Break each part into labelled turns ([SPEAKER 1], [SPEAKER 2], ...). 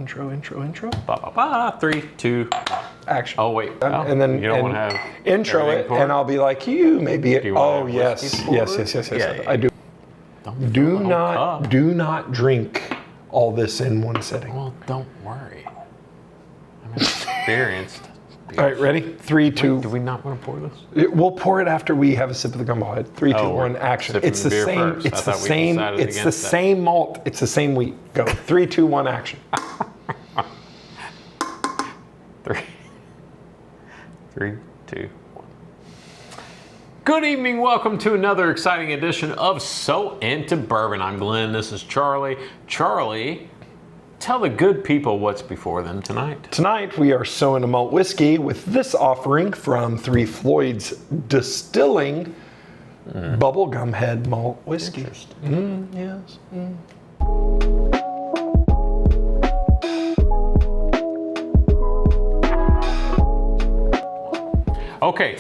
[SPEAKER 1] Intro.
[SPEAKER 2] Ba, ba, ba. 3, 2, 1.
[SPEAKER 1] Action.
[SPEAKER 2] Oh, wait.
[SPEAKER 1] And then
[SPEAKER 2] you don't want to have
[SPEAKER 1] intro it,
[SPEAKER 2] poured?
[SPEAKER 1] and I'll be like, you maybe.
[SPEAKER 2] Do you want to have
[SPEAKER 1] yes.
[SPEAKER 2] whiskey
[SPEAKER 1] Yes.
[SPEAKER 2] poured?
[SPEAKER 1] I do.
[SPEAKER 2] Don't fill the whole cup.
[SPEAKER 1] Do not drink all this in one sitting.
[SPEAKER 2] Well, don't worry. I'm experienced.
[SPEAKER 1] All right, ready? 3, 2.
[SPEAKER 2] Do we not want to pour this?
[SPEAKER 1] We'll pour it after we have a sip of the Gumballhead. 3, 2, 1, action.
[SPEAKER 2] sipping
[SPEAKER 1] It's
[SPEAKER 2] the
[SPEAKER 1] the
[SPEAKER 2] beer
[SPEAKER 1] same.
[SPEAKER 2] first.
[SPEAKER 1] It's
[SPEAKER 2] I
[SPEAKER 1] the
[SPEAKER 2] thought we
[SPEAKER 1] same.
[SPEAKER 2] decided
[SPEAKER 1] It's the
[SPEAKER 2] against that.
[SPEAKER 1] same malt. It's the same wheat. Go. 3, 2, 1, action.
[SPEAKER 2] 3, 2, 1. Good evening. Welcome to another exciting edition of So Into Bourbon. I'm Glenn. This is Charlie. Charlie, tell the good people what's before them tonight.
[SPEAKER 1] Tonight we are So Into Malt Whiskey with this offering from Floyds Distilling Bubblegumhead Malt Whiskey. Yes.
[SPEAKER 2] Okay,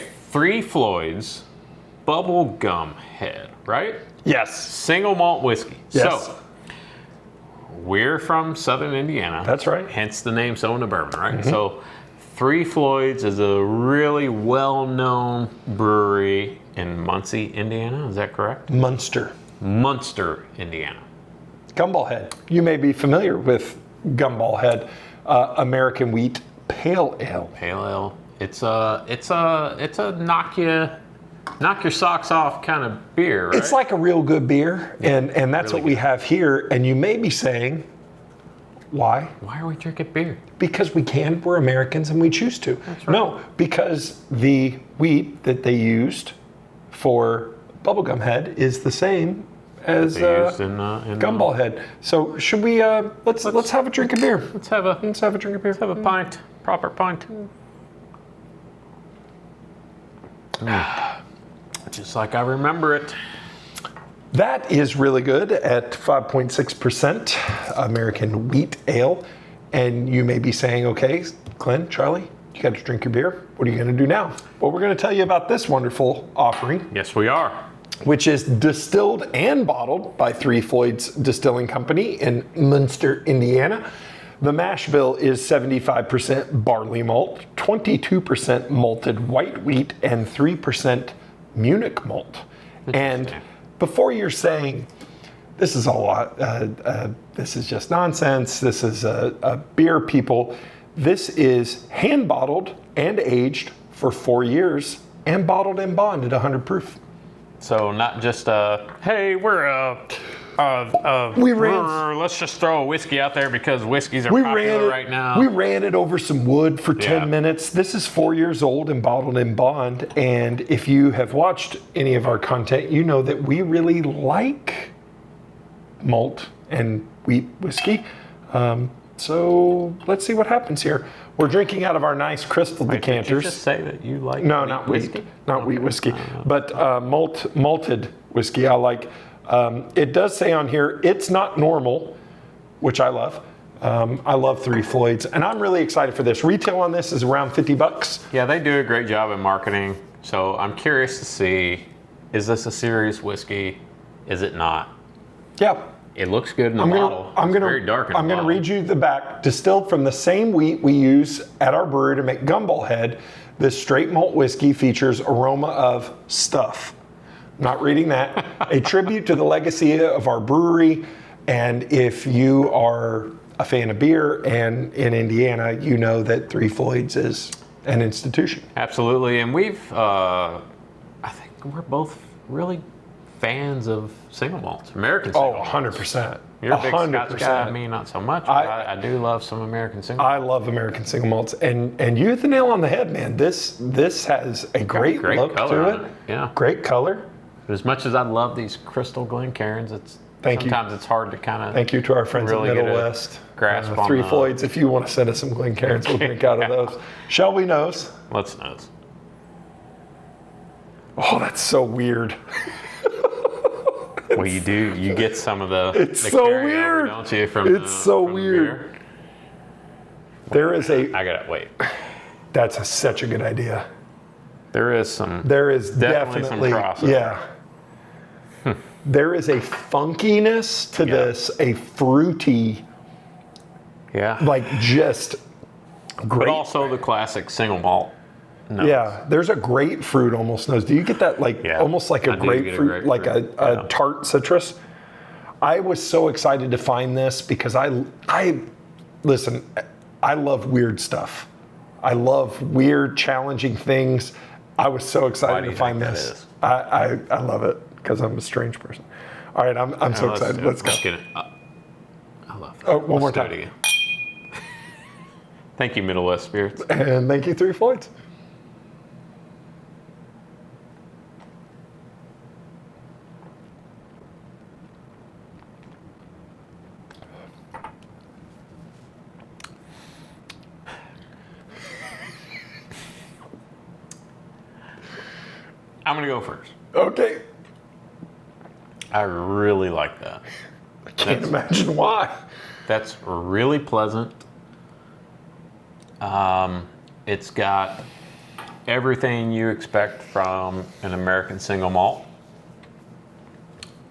[SPEAKER 2] Floyds Bubblegumhead, right?
[SPEAKER 1] Yes.
[SPEAKER 2] Single malt whiskey.
[SPEAKER 1] Yes.
[SPEAKER 2] So, we're from Southern Indiana.
[SPEAKER 1] That's right.
[SPEAKER 2] Hence the name So Into Bourbon, right? So, Floyds is a really well-known brewery in Muncie, Indiana. Is that correct?
[SPEAKER 1] Munster,
[SPEAKER 2] Indiana.
[SPEAKER 1] Gumballhead. You may be familiar with Gumballhead, American wheat pale ale.
[SPEAKER 2] Pale ale. It's a knock your socks off kind of beer, right?
[SPEAKER 1] It's like a real good beer, and that's
[SPEAKER 2] really
[SPEAKER 1] what we have here. And you may be saying, why?
[SPEAKER 2] Why are we drinking beer?
[SPEAKER 1] Because we can. We're Americans, and we choose to.
[SPEAKER 2] That's right.
[SPEAKER 1] No, because the wheat that they used for Bubblegumhead is the same as
[SPEAKER 2] They used in
[SPEAKER 1] Gumballhead. So should we? Let's have a drink of beer.
[SPEAKER 2] Let's have a
[SPEAKER 1] drink of beer.
[SPEAKER 2] have a pint, proper pint. Just like I remember it.
[SPEAKER 1] That is really good at 5.6% American wheat ale. And you may be saying, okay, Glenn, Charlie, you got to drink your beer. What are you going to do now? Well, we're going to tell you about this wonderful offering,
[SPEAKER 2] Yes, we are.
[SPEAKER 1] which is distilled and bottled by Floyds Distilling Company in Munster, Indiana. The mash bill is 75% barley malt, 22% malted white wheat, and 3% Munich malt. And before you're saying, this is a lot, this is just nonsense, this is a beer, people, this is hand bottled and aged for 4 years and bottled and bond at 100 proof.
[SPEAKER 2] So not just hey, let's just throw a whiskey out there because whiskeys are popular right now.
[SPEAKER 1] We ran it over some wood for 10
[SPEAKER 2] Yeah.
[SPEAKER 1] minutes. This is 4 years old and bottled in bond. And if you have watched any of our content, you know that we really like malt and wheat whiskey. So let's see what happens here. We're drinking out of our nice crystal
[SPEAKER 2] Did you
[SPEAKER 1] decanters.
[SPEAKER 2] just say that you like
[SPEAKER 1] No,
[SPEAKER 2] wheat
[SPEAKER 1] not
[SPEAKER 2] whiskey?
[SPEAKER 1] wheat, not wheat whiskey, but malted whiskey. I like. It does say on here it's not normal, which I love. I love Floyds, and I'm really excited for this. Retail on this is around $50.
[SPEAKER 2] Yeah, they do a great job in marketing. So I'm curious to see, is this a serious whiskey? Is it not?
[SPEAKER 1] Yeah.
[SPEAKER 2] It looks good in the bottle. It's very dark in the
[SPEAKER 1] I'm gonna
[SPEAKER 2] bottle.
[SPEAKER 1] read you the back. Distilled from the same wheat we use at our brewery to make Gumballhead, this straight malt whiskey features aroma of stuff. Not reading that. A tribute to the legacy of our brewery. And if you are a fan of beer and in Indiana, you know that Floyds is an institution.
[SPEAKER 2] Absolutely, and I think we're both really fans of single malts, American single malts.
[SPEAKER 1] 100%.
[SPEAKER 2] You're a big Scotch
[SPEAKER 1] 100%.
[SPEAKER 2] guy, me not so much, but I do love some American single malts.
[SPEAKER 1] I love American single malts, and you hit the nail on the head, man. This has a great look
[SPEAKER 2] color
[SPEAKER 1] to
[SPEAKER 2] on
[SPEAKER 1] it.
[SPEAKER 2] Yeah.
[SPEAKER 1] Great color.
[SPEAKER 2] As much as I love these crystal Glencairns,
[SPEAKER 1] Thank you.
[SPEAKER 2] sometimes it's hard to kind of
[SPEAKER 1] Thank you to our friends
[SPEAKER 2] really
[SPEAKER 1] at
[SPEAKER 2] get
[SPEAKER 1] Middle
[SPEAKER 2] a
[SPEAKER 1] West.
[SPEAKER 2] grasp on
[SPEAKER 1] Floyds, if you want to send us some Glencairns, we'll drink out of those. Shall we nose?
[SPEAKER 2] Let's nose.
[SPEAKER 1] Oh, that's so weird.
[SPEAKER 2] Well, you do. You get some of the.
[SPEAKER 1] It's
[SPEAKER 2] the
[SPEAKER 1] so
[SPEAKER 2] carryover,
[SPEAKER 1] weird.
[SPEAKER 2] don't you? From
[SPEAKER 1] It's so
[SPEAKER 2] from the
[SPEAKER 1] weird.
[SPEAKER 2] beer?
[SPEAKER 1] There is a.
[SPEAKER 2] I gotta wait.
[SPEAKER 1] That's such a good idea.
[SPEAKER 2] There is some.
[SPEAKER 1] There is
[SPEAKER 2] Definitely some
[SPEAKER 1] definitely
[SPEAKER 2] crossover.
[SPEAKER 1] yeah. There is a funkiness to this, a fruity
[SPEAKER 2] Yeah.
[SPEAKER 1] Like just great.
[SPEAKER 2] But also the classic single malt notes.
[SPEAKER 1] Yeah, there's a grapefruit almost nose. Do you get that almost like a
[SPEAKER 2] I do get a
[SPEAKER 1] grapefruit, like a tart citrus? I was so excited to find this because listen, I love weird stuff. I love weird, challenging things. I was so excited to find this. I love it because I'm a strange person. All right, I'm so excited. Let's go.
[SPEAKER 2] Let's get it. I love that.
[SPEAKER 1] Oh, one more time.
[SPEAKER 2] Do it again. Thank you, Middle West Spirits.
[SPEAKER 1] And thank you, Three Floyds.
[SPEAKER 2] I'm going to go first.
[SPEAKER 1] Okay.
[SPEAKER 2] I really like that.
[SPEAKER 1] I can't imagine why.
[SPEAKER 2] That's really pleasant. It's got everything you expect from an American single malt.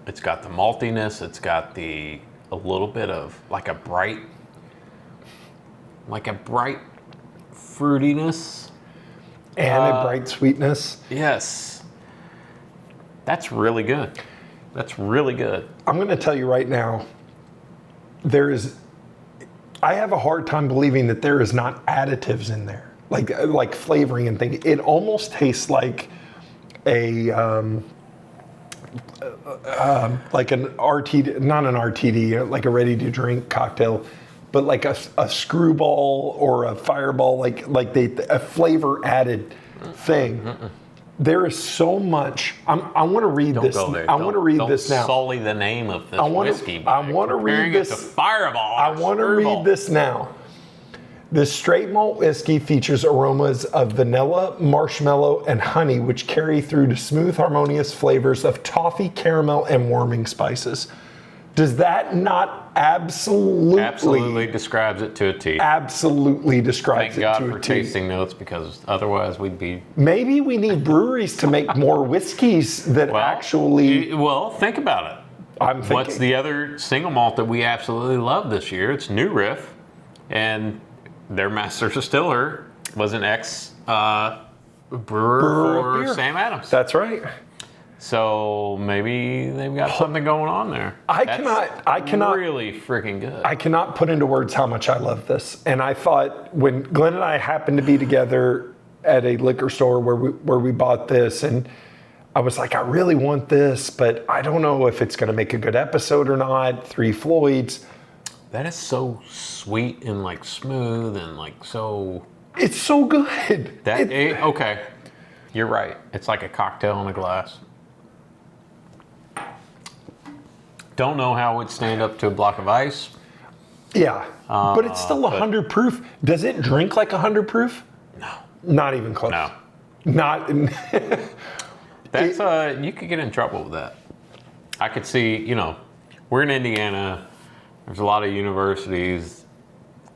[SPEAKER 2] It's got the maltiness. It's got a little bit of like a bright fruitiness.
[SPEAKER 1] And a bright sweetness.
[SPEAKER 2] Yes. That's really good. That's really good.
[SPEAKER 1] I'm going to tell you right now, I have a hard time believing that there is not additives in there, like flavoring and things. It almost tastes like like an RTD, not an RTD, like a ready-to-drink cocktail, but like a screwball or a fireball, a flavor added thing. There is so much. I want to read this. I want to read this now.
[SPEAKER 2] Don't sully the name of this whiskey.
[SPEAKER 1] I want to read this.
[SPEAKER 2] Fireball.
[SPEAKER 1] I want to read this now. This straight malt whiskey features aromas of vanilla, marshmallow, and honey, which carry through to smooth, harmonious flavors of toffee, caramel, and warming spices. Does that not absolutely
[SPEAKER 2] describes it to a T?
[SPEAKER 1] Absolutely describes it to a T.
[SPEAKER 2] Thank God for tasting notes, because otherwise we'd be...
[SPEAKER 1] Maybe we need breweries to make more whiskeys that actually...
[SPEAKER 2] Well, think about it.
[SPEAKER 1] I'm thinking.
[SPEAKER 2] What's the other single malt that we absolutely love this year? It's New Riff, and their master distiller was an ex-brewer for Sam Adams.
[SPEAKER 1] That's right.
[SPEAKER 2] So maybe they've got something going on there.
[SPEAKER 1] I cannot
[SPEAKER 2] really freaking good.
[SPEAKER 1] I cannot put into words how much I love this. And I thought when Glenn and I happened to be together at a liquor store where we bought this, and I was like, I really want this, but I don't know if it's going to make a good episode or not. Three Floyds.
[SPEAKER 2] That is so sweet and like smooth and like so.
[SPEAKER 1] It's so good.
[SPEAKER 2] Okay, you're right. It's like a cocktail in a glass. Don't know how it would stand up to a block of ice.
[SPEAKER 1] Yeah, but it's still 100 proof. Does it drink like 100 proof?
[SPEAKER 2] No.
[SPEAKER 1] Not even close.
[SPEAKER 2] No.
[SPEAKER 1] Not.
[SPEAKER 2] That's you could get in trouble with that. I could see, we're in Indiana. There's a lot of universities.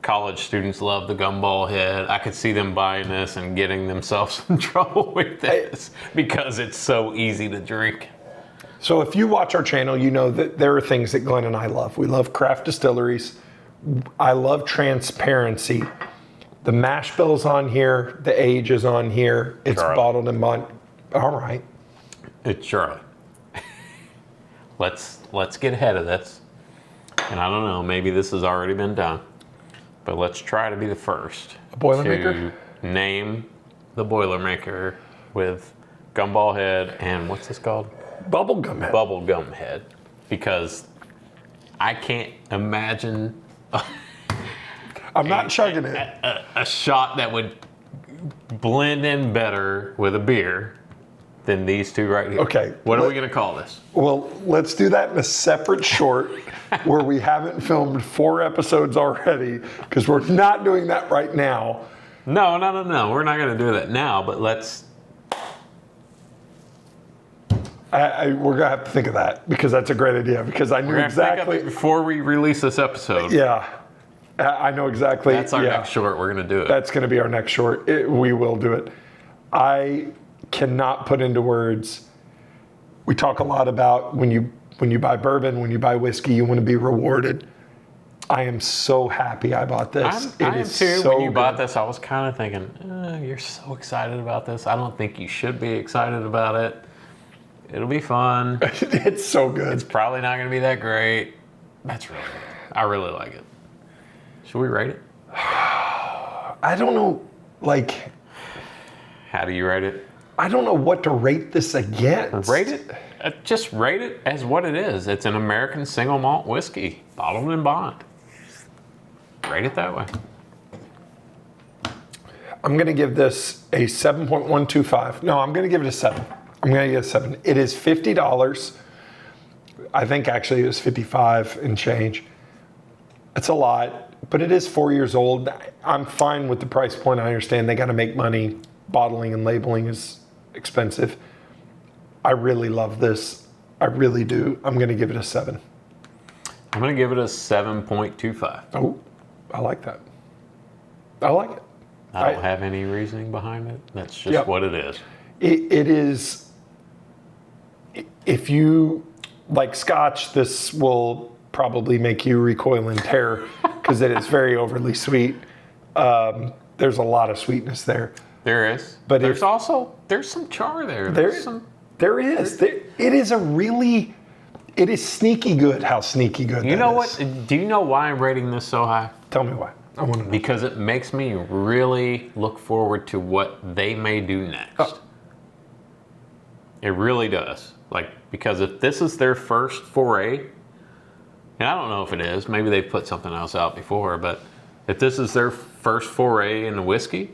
[SPEAKER 2] College students love the Gumballhead. I could see them buying this and getting themselves in trouble with this because it's so easy to drink.
[SPEAKER 1] So if you watch our channel, you know that there are things that Glenn and I love. We love craft distilleries. I love transparency. The mash bill's on here. The age is on here. It's
[SPEAKER 2] Charlie.
[SPEAKER 1] Bottled in bond. All right.
[SPEAKER 2] It's Charlie. Let's get ahead of this. And I don't know, maybe this has already been done. But let's try to be the first
[SPEAKER 1] Boilermaker?
[SPEAKER 2] to name the Boilermaker with Gumballhead and what's this called?
[SPEAKER 1] Bubblegumhead.
[SPEAKER 2] Bubblegumhead. Because I can't imagine
[SPEAKER 1] I'm not chugging it.
[SPEAKER 2] a shot that would blend in better with a beer than these two right here.
[SPEAKER 1] Okay.
[SPEAKER 2] What are we going to call this?
[SPEAKER 1] Well, let's do that in a separate short where we haven't filmed 4 episodes already, because we're not doing that right now.
[SPEAKER 2] No. We're not going to do that now, but let's...
[SPEAKER 1] We're going to have to think of that, because that's a great idea, because I knew exactly...
[SPEAKER 2] Think of it before we release this episode.
[SPEAKER 1] Yeah. I know exactly.
[SPEAKER 2] That's our next short. We're going to do it.
[SPEAKER 1] That's going to be our next short. We will do it. I cannot put into words. We talk a lot about when you buy bourbon, when you buy whiskey, you want to be rewarded. I am so happy I bought this.
[SPEAKER 2] I am too. When you bought this, I was kind of thinking, you're so excited about this. I don't think you should be excited about it. It'll be fun.
[SPEAKER 1] It's so good.
[SPEAKER 2] It's probably not going to be that great. That's really good. I really like it. Should we rate it?
[SPEAKER 1] I don't know, like...
[SPEAKER 2] How do you rate it?
[SPEAKER 1] I don't know what to rate this against.
[SPEAKER 2] Rate it? Just rate it as what it is. It's an American single malt whiskey, bottled in bond. Rate it that way.
[SPEAKER 1] I'm going to give this a 7.125. No, I'm going to give it a 7. I'm going to give it a 7. It is $50. I think actually it was 55 and change. It's a lot, but it is 4 years old. I'm fine with the price point. I understand they got to make money. Bottling and labeling is expensive. I really love this. I really do. I'm going to give it a 7.
[SPEAKER 2] I'm going to give it a 7.25.
[SPEAKER 1] Oh, I like that. I like it.
[SPEAKER 2] I don't have any reasoning behind it. That's just what it is.
[SPEAKER 1] It is, if you like Scotch, this will probably make you recoil in terror because it is very overly sweet. There's a lot of sweetness there.
[SPEAKER 2] There is.
[SPEAKER 1] But
[SPEAKER 2] there's some char there.
[SPEAKER 1] There is. It is sneaky good how sneaky good
[SPEAKER 2] You know what? Do you know why I'm rating this so high?
[SPEAKER 1] Tell me why. I want to know.
[SPEAKER 2] Because it makes me really look forward to what they may do next. Oh. It really does. Like, because if this is their first foray, and I don't know if it is, maybe they've put something else out before, but if this is their first foray into whiskey,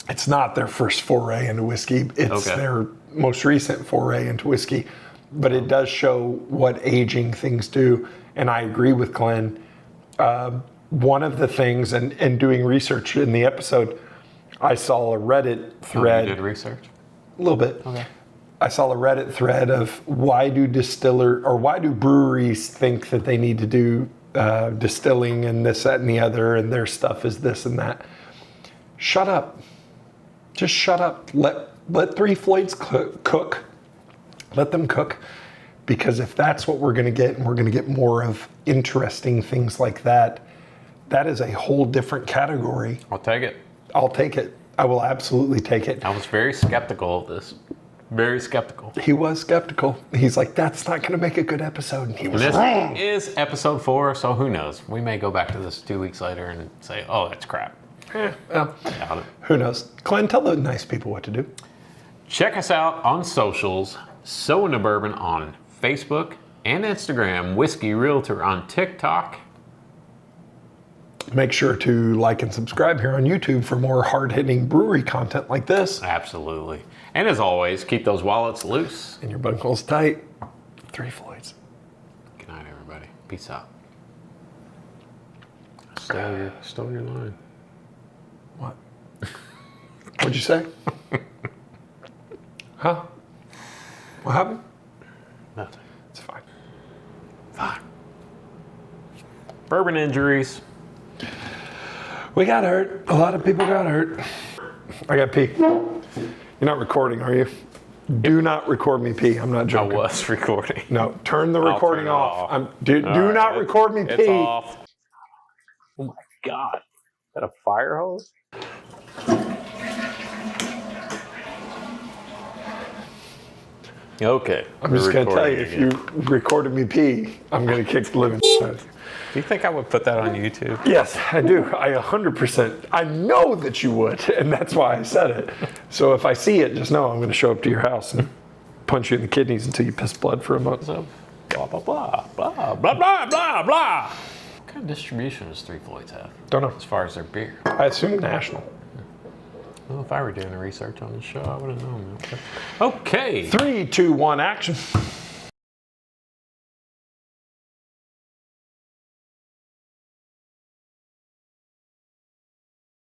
[SPEAKER 1] it's not their first foray into whiskey. It's their most recent foray into whiskey. But it does show what aging things do. And I agree with Glenn. One of the things, and doing research in the episode, I saw a Reddit thread.
[SPEAKER 2] You did research?
[SPEAKER 1] A little bit.
[SPEAKER 2] Okay.
[SPEAKER 1] I saw a Reddit thread of why do breweries think that they need to do distilling and this, that, and the other, and their stuff is this and that. Shut up. Just shut up. Let three Floyds cook. Let them cook. Because if that's what we're going to get, and we're going to get more of interesting things like that, that is a whole different category.
[SPEAKER 2] I'll take it.
[SPEAKER 1] I'll take it. I will absolutely take it.
[SPEAKER 2] I was very skeptical of this. Very skeptical.
[SPEAKER 1] He was skeptical. He's like, that's not going to make a good episode. And he was wrong.
[SPEAKER 2] This is episode 4, so who knows? We may go back to this 2 weeks later and say, oh, that's crap.
[SPEAKER 1] Well, who knows? Glenn, tell the nice people what to do.
[SPEAKER 2] Check us out on socials. So Into Bourbon on Facebook and Instagram. Whiskey Realtor on TikTok.
[SPEAKER 1] Make sure to like and subscribe here on YouTube for more hard-hitting brewery content like this.
[SPEAKER 2] Absolutely. And as always, keep those wallets loose.
[SPEAKER 1] And your buckles tight. 3 Floyds.
[SPEAKER 2] Good night, everybody. Peace out. Stole your line.
[SPEAKER 1] What? What'd you say? Huh? What happened?
[SPEAKER 2] Nothing.
[SPEAKER 1] It's fine.
[SPEAKER 2] Fine. Bourbon injuries.
[SPEAKER 1] We got hurt. A lot of people got hurt. I got pee. You're not recording, are you? Do not record me pee. I'm not joking.
[SPEAKER 2] I was recording.
[SPEAKER 1] No, turn the recording off. Do not record me pee.
[SPEAKER 2] It's off. Oh my God. Is that a fire hose? Okay.
[SPEAKER 1] I'm just going to tell you, if you recorded me pee, I'm going to kick the living out of you.
[SPEAKER 2] Do you think I would put that on YouTube?
[SPEAKER 1] Yes, I do. I 100%. I know that you would, and that's why I said it. So if I see it, just know I'm going to show up to your house and punch you in the kidneys until you piss blood for a month.
[SPEAKER 2] So, blah, blah, blah, blah, blah, blah, blah, blah. What kind of distribution does 3 Floyds have?
[SPEAKER 1] Don't know.
[SPEAKER 2] As far as their beer.
[SPEAKER 1] I assume national.
[SPEAKER 2] Well, if I were doing the research on the show, I would have known that. Okay.
[SPEAKER 1] 3, 2, 1, action.